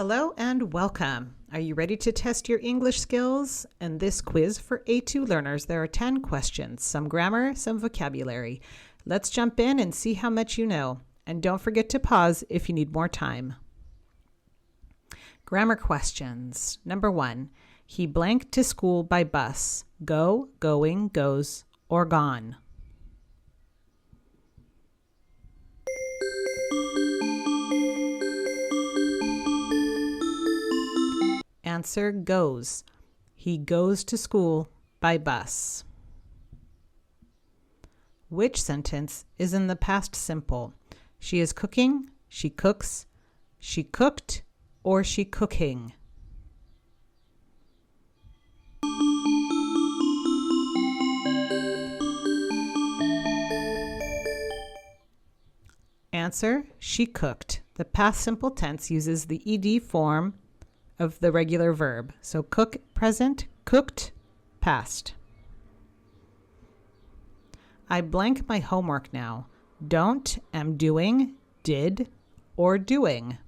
Hello and welcome. Are you ready to test your English skills? In this quiz for A2 learners, there are 10 questions, some grammar, some vocabulary. Let's jump in and see how much you know. And don't forget to pause if you need more time. Grammar questions. Number 1. He blanked to school by bus. Go, going, goes, or gone. Answer goes. He goes to school by bus. Which sentence is in the past simple? She is cooking, she cooks, she cooked, or she cooking? Answer, she cooked. The past simple tense uses the ed form of the regular verb. So cook, present, cooked, past. I blank my homework now. Don't, am doing, did, or doing.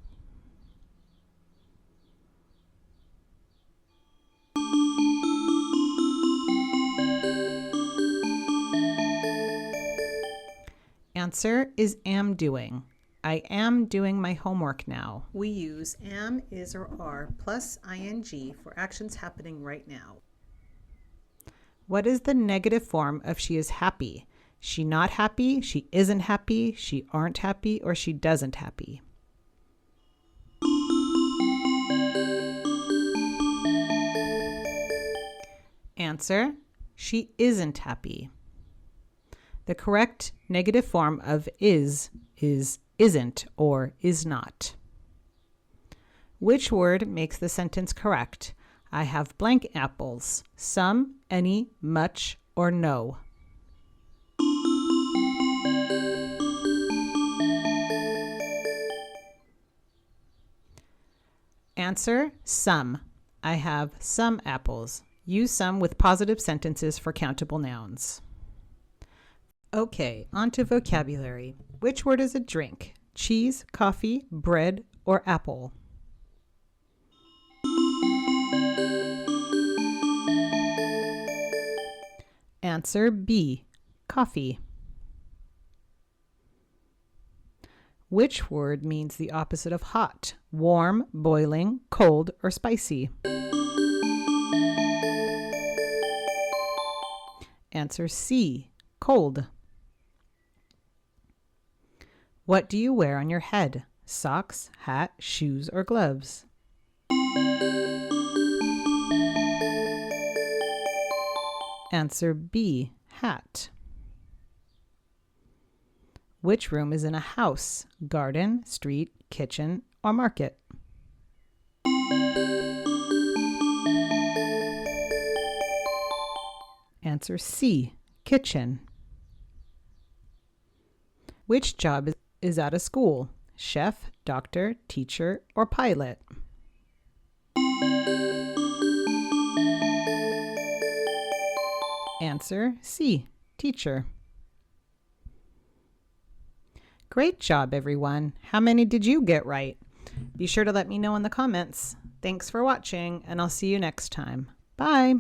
Answer is am doing. I am doing my homework now. We use am, is, or are plus ing for actions happening right now. What is the negative form of she is happy? She not happy, she isn't happy, she aren't happy, or she doesn't happy? Answer, she isn't happy. The correct negative form of is isn't or is not. Which word makes the sentence correct? I have blank apples. Some, any, much, or no. Answer, some. I have some apples. Use some with positive sentences for countable nouns. Okay, on to vocabulary. Which word is a drink? Cheese, coffee, bread, or apple? Answer B, coffee. Which word means the opposite of hot? Warm, boiling, cold, or spicy? Answer C, cold. What do you wear on your head? Socks, hat, shoes, or gloves? Answer B, hat. Which room is in a house? Garden, street, kitchen, or market? Answer C, kitchen. Which job is at a school? Chef, doctor, teacher, or pilot? Answer C, teacher. Great job, everyone. How many did you get right? Be sure to let me know in the comments. Thanks for watching, and I'll see you next time. Bye.